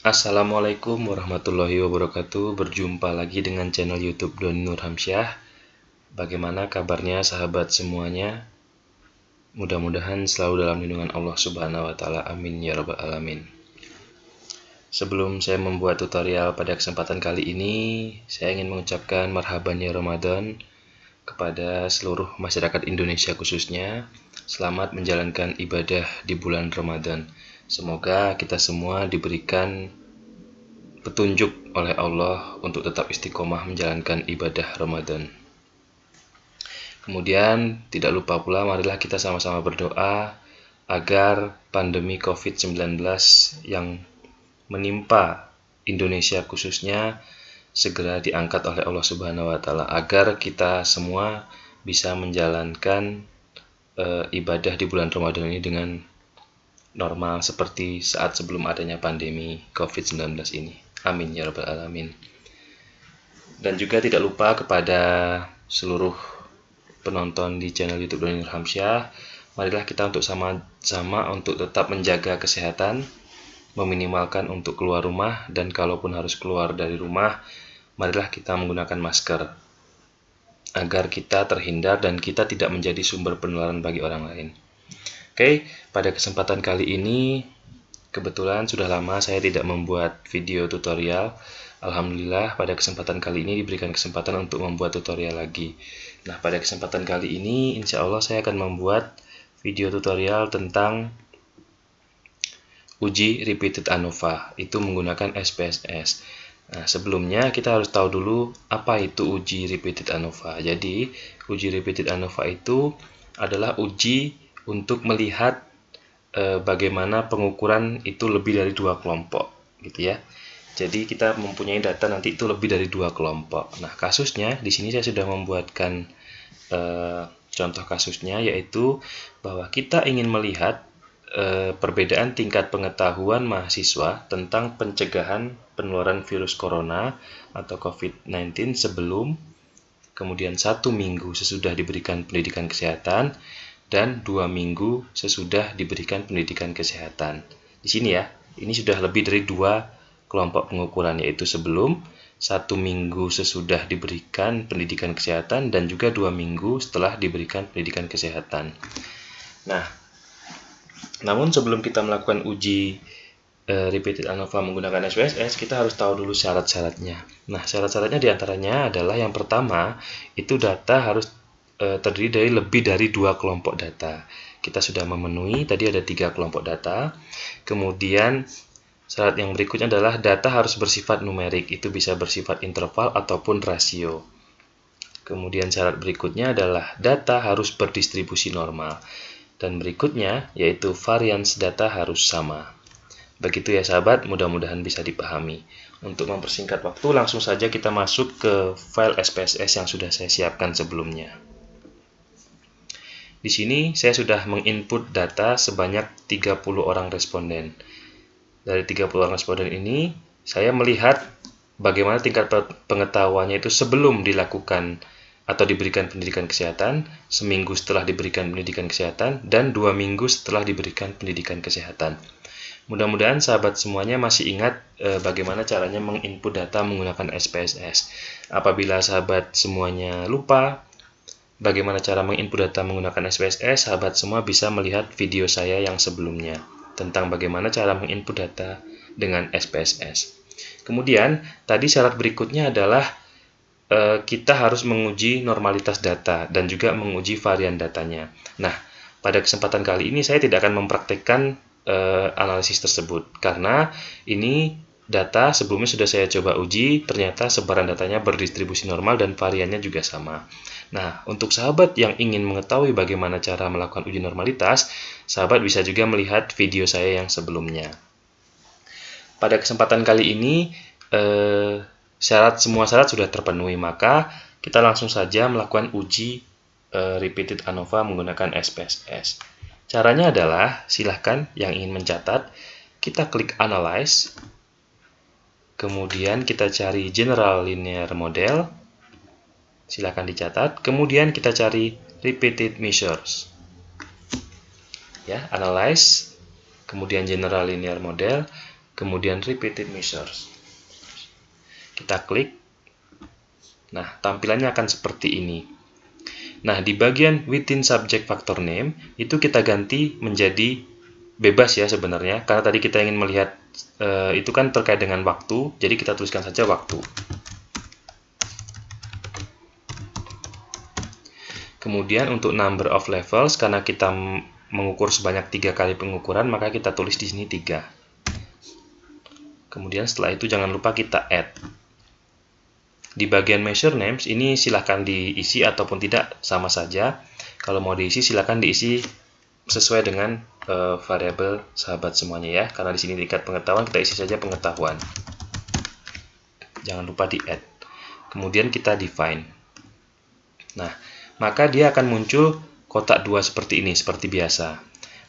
Assalamualaikum warahmatullahi wabarakatuh. Berjumpa lagi dengan channel YouTube Doni Nurhamsyah. Bagaimana kabarnya sahabat semuanya? Mudah-mudahan selalu dalam lindungan Allah Subhanahu wa taala. Amin ya rabbal alamin. Sebelum saya membuat tutorial pada kesempatan kali ini, saya ingin mengucapkan marhaban ya Ramadan kepada seluruh masyarakat Indonesia khususnya. Selamat menjalankan ibadah di bulan Ramadan. Semoga kita semua diberikan petunjuk oleh Allah untuk tetap istiqomah menjalankan ibadah Ramadan. Kemudian tidak lupa pula marilah kita sama-sama berdoa agar pandemi COVID-19 yang menimpa Indonesia khususnya segera diangkat oleh Allah Subhanahu wa taala agar kita semua bisa menjalankan ibadah di bulan Ramadan ini dengan normal seperti saat sebelum adanya pandemi COVID-19 ini. Amin ya rabbal alamin. Dan juga tidak lupa kepada seluruh penonton di channel YouTube Doni Nurhamsyah, marilah kita untuk sama-sama untuk tetap menjaga kesehatan, meminimalkan untuk keluar rumah, dan kalaupun harus keluar dari rumah, marilah kita menggunakan masker agar kita terhindar dan kita tidak menjadi sumber penularan bagi orang lain. Oke, pada kesempatan kali ini kebetulan sudah lama saya tidak membuat video tutorial. Alhamdulillah pada kesempatan kali ini diberikan kesempatan untuk membuat tutorial lagi. Nah, pada kesempatan kali ini insya Allah saya akan membuat video tutorial tentang uji repeated ANOVA, itu menggunakan SPSS. Nah, sebelumnya kita harus tahu dulu apa itu uji repeated ANOVA. Jadi, uji repeated ANOVA itu adalah uji untuk melihat bagaimana pengukuran itu lebih dari dua kelompok, gitu ya. Jadi kita mempunyai data nanti itu lebih dari dua kelompok. Nah, kasusnya di sini saya sudah membuatkan contoh kasusnya, yaitu bahwa kita ingin melihat perbedaan tingkat pengetahuan mahasiswa tentang pencegahan penularan virus corona atau COVID-19 sebelum, kemudian 1 minggu sesudah diberikan pendidikan kesehatan, dan 2 minggu sesudah diberikan pendidikan kesehatan. Di sini ya, ini sudah lebih dari 2 kelompok pengukuran, yaitu sebelum, 1 minggu sesudah diberikan pendidikan kesehatan, dan juga 2 minggu setelah diberikan pendidikan kesehatan. Nah, namun sebelum kita melakukan uji repeated ANOVA menggunakan SPSS, kita harus tahu dulu syarat-syaratnya. Nah, syarat-syaratnya diantaranya adalah yang pertama, itu data harus terdiri dari lebih dari 2 kelompok data. Kita sudah memenuhi, tadi ada 3 kelompok data. Kemudian syarat yang berikutnya adalah data harus bersifat numerik, itu bisa bersifat interval ataupun rasio. Kemudian syarat berikutnya adalah data harus berdistribusi normal. Dan berikutnya yaitu varians data harus sama. Begitu ya sahabat, mudah-mudahan bisa dipahami. Untuk mempersingkat waktu, langsung saja kita masuk ke file SPSS yang sudah saya siapkan sebelumnya. Di sini saya sudah menginput data sebanyak 30 orang responden. Dari 30 orang responden ini, saya melihat bagaimana tingkat pengetahuannya itu sebelum dilakukan atau diberikan pendidikan kesehatan, seminggu setelah diberikan pendidikan kesehatan, dan 2 minggu setelah diberikan pendidikan kesehatan. Mudah-mudahan sahabat semuanya masih ingat bagaimana caranya menginput data menggunakan SPSS. Apabila sahabat semuanya lupa bagaimana cara menginput data menggunakan SPSS, sahabat semua bisa melihat video saya yang sebelumnya tentang bagaimana cara menginput data dengan SPSS. Kemudian, tadi syarat berikutnya adalah kita harus menguji normalitas data dan juga menguji varian datanya. Nah, pada kesempatan kali ini saya tidak akan mempraktekkan analisis tersebut karena ini data sebelumnya sudah saya coba uji, ternyata sebaran datanya berdistribusi normal dan variannya juga sama. Nah, untuk sahabat yang ingin mengetahui bagaimana cara melakukan uji normalitas, sahabat bisa juga melihat video saya yang sebelumnya. Pada kesempatan kali ini semua syarat sudah terpenuhi, maka kita langsung saja melakukan uji repeated ANOVA menggunakan SPSS. Caranya adalah, silahkan yang ingin mencatat, kita klik Analyze, kemudian kita cari General Linear Model, silahkan dicatat, kemudian kita cari Repeated Measures. Ya, Analyze, kemudian General Linear Model, kemudian repeated measures. Kita klik. Nah, tampilannya akan seperti ini. Nah, di bagian within subject factor name, itu kita ganti menjadi bebas ya sebenarnya, karena tadi kita ingin melihat itu kan terkait dengan waktu, jadi kita tuliskan saja waktu. Kemudian untuk number of levels, karena kita mengukur sebanyak 3 kali pengukuran, maka kita tulis di sini 3. Kemudian setelah itu jangan lupa kita add. Di bagian measure names, ini silahkan diisi ataupun tidak, sama saja. Kalau mau diisi, silahkan diisi sesuai dengan variabel sahabat semuanya ya. Karena di sini tingkat pengetahuan, kita isi saja pengetahuan. Jangan lupa di add. Kemudian kita define. Nah, maka dia akan muncul kotak 2 seperti ini, seperti biasa.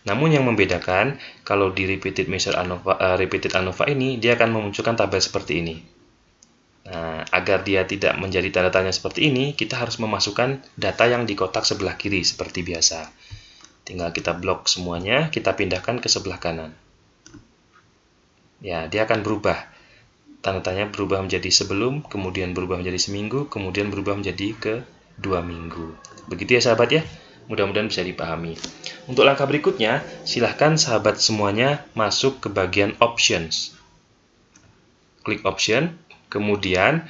Namun yang membedakan, kalau di repeated ANOVA ini, dia akan memunculkan tabel seperti ini. Nah, agar dia tidak menjadi tanda tanya seperti ini, kita harus memasukkan data yang di kotak sebelah kiri seperti biasa. Tinggal kita blok semuanya, kita pindahkan ke sebelah kanan. Ya, dia akan berubah. Tanda tanya berubah menjadi sebelum, kemudian berubah menjadi seminggu, kemudian berubah menjadi ke 2 minggu. Begitu ya sahabat ya, mudah-mudahan bisa dipahami. Untuk langkah berikutnya, silahkan sahabat semuanya masuk ke bagian options. Klik option. Kemudian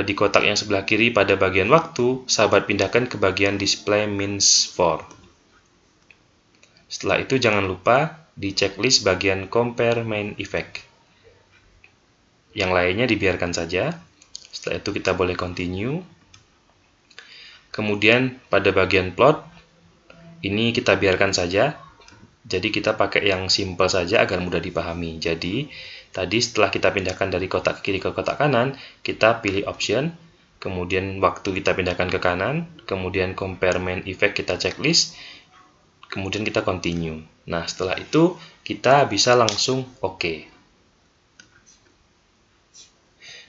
di kotak yang sebelah kiri pada bagian waktu, sahabat pindahkan ke bagian display means for. Setelah itu jangan lupa di checklist bagian compare main effect. Yang lainnya dibiarkan saja. Setelah itu kita boleh continue. Kemudian pada bagian plot, ini kita biarkan saja. Jadi kita pakai yang simple saja agar mudah dipahami. Jadi tadi setelah kita pindahkan dari kotak kiri ke kotak kanan, kita pilih option, kemudian waktu kita pindahkan ke kanan, kemudian compare main effect kita checklist, kemudian kita continue. Nah, setelah itu kita bisa langsung OK.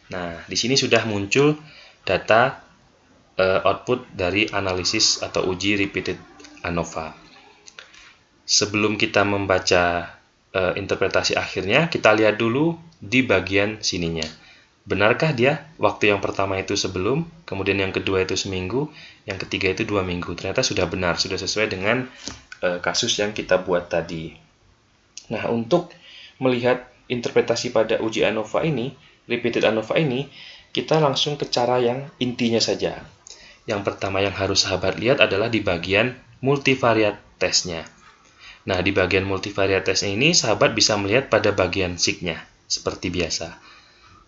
Nah, di sini sudah muncul data output dari analisis atau uji repeated ANOVA. Sebelum kita membaca interpretasi akhirnya, kita lihat dulu di bagian sininya. Benarkah dia waktu yang pertama itu sebelum, kemudian yang kedua itu seminggu, yang ketiga itu 2 minggu. Ternyata sudah benar, sudah sesuai dengan kasus yang kita buat tadi. Nah, untuk melihat interpretasi pada uji ANOVA ini, repeated ANOVA ini, kita langsung ke cara yang intinya saja. Yang pertama yang harus sahabat lihat adalah di bagian multivariate testnya. Nah, di bagian multivariate test ini, sahabat bisa melihat pada bagian sig-nya, seperti biasa.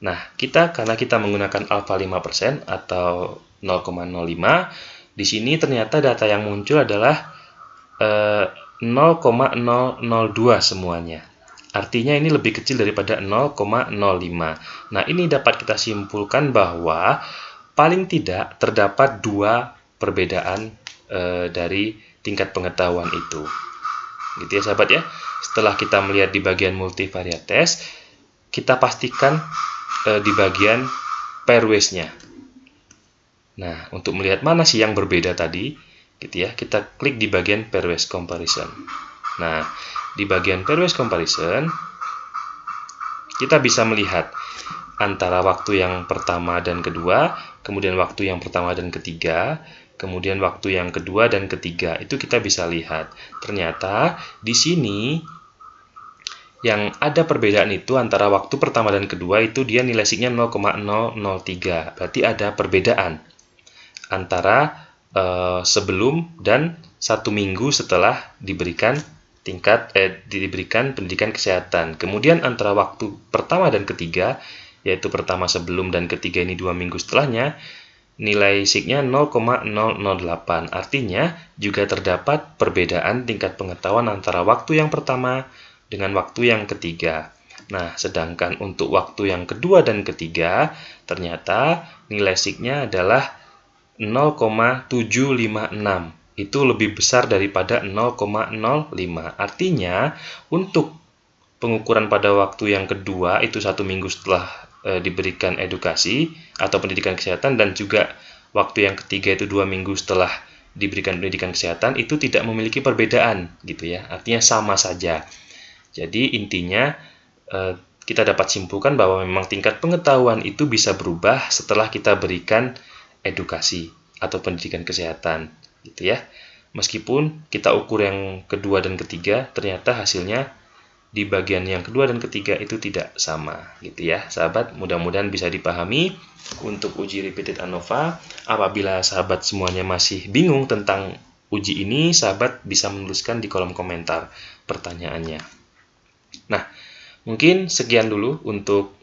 Nah, karena kita menggunakan alpha 5% atau 0,05, di sini ternyata data yang muncul adalah 0,002 semuanya. Artinya ini lebih kecil daripada 0,05. Nah, ini dapat kita simpulkan bahwa paling tidak terdapat 2 perbedaan dari tingkat pengetahuan itu. Gitu ya sahabat ya. Setelah kita melihat di bagian multivariate test, kita pastikan di bagian pairwise-nya. Nah, untuk melihat mana sih yang berbeda tadi, gitu ya, kita klik di bagian pairwise comparison. Nah, di bagian pairwise comparison, kita bisa melihat antara waktu yang pertama dan kedua, kemudian waktu yang pertama dan ketiga, kemudian waktu yang kedua dan ketiga. Itu kita bisa lihat. Ternyata di sini yang ada perbedaan itu antara waktu pertama dan kedua itu dia nilai sig-nya 0,003. Berarti ada perbedaan antara sebelum dan 1 minggu setelah diberikan diberikan pendidikan kesehatan. Kemudian antara waktu pertama dan ketiga, yaitu pertama sebelum dan ketiga ini 2 minggu setelahnya, nilai sig-nya 0,008. Artinya juga terdapat perbedaan tingkat pengetahuan antara waktu yang pertama dengan waktu yang ketiga. Nah, sedangkan untuk waktu yang kedua dan ketiga, ternyata nilai sig-nya adalah 0,756. Itu lebih besar daripada 0,05. Artinya, untuk pengukuran pada waktu yang kedua, itu 1 minggu setelah diberikan edukasi atau pendidikan kesehatan, dan juga waktu yang ketiga itu 2 minggu setelah diberikan pendidikan kesehatan, itu tidak memiliki perbedaan gitu ya, artinya sama saja. Jadi intinya kita dapat simpulkan bahwa memang tingkat pengetahuan itu bisa berubah setelah kita berikan edukasi atau pendidikan kesehatan, gitu ya. Meskipun kita ukur yang kedua dan ketiga, ternyata hasilnya di bagian yang kedua dan ketiga itu tidak sama, gitu ya, sahabat. Mudah-mudahan bisa dipahami untuk uji repeated ANOVA. Apabila sahabat semuanya masih bingung tentang uji ini, sahabat bisa menuliskan di kolom komentar pertanyaannya. Nah, mungkin sekian dulu untuk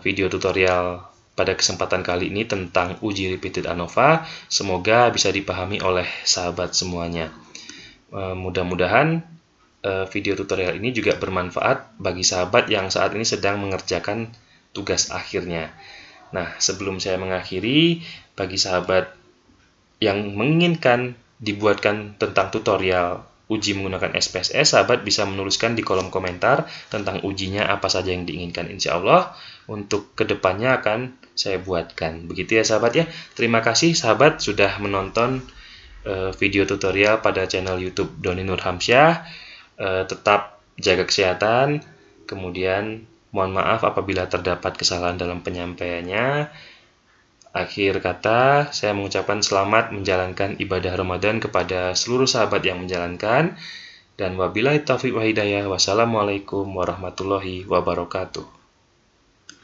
video tutorial pada kesempatan kali ini tentang uji repeated ANOVA. Semoga bisa dipahami oleh sahabat semuanya. Mudah-mudahan video tutorial ini juga bermanfaat bagi sahabat yang saat ini sedang mengerjakan tugas akhirnya. Nah, sebelum saya mengakhiri, bagi sahabat yang menginginkan dibuatkan tentang tutorial uji menggunakan SPSS, sahabat bisa menuliskan di kolom komentar tentang ujinya apa saja yang diinginkan. Insya Allah untuk kedepannya akan saya buatkan. Begitu ya sahabat ya. Terima kasih sahabat sudah menonton video tutorial pada channel YouTube Doni Nur Hamsyah. Tetap jaga kesehatan. Kemudian mohon maaf apabila terdapat kesalahan dalam penyampaiannya. Akhir kata, saya mengucapkan selamat menjalankan ibadah Ramadan kepada seluruh sahabat yang menjalankan. Dan wabillahi taufiq wa hidayah. Wassalamualaikum warahmatullahi wabarakatuh.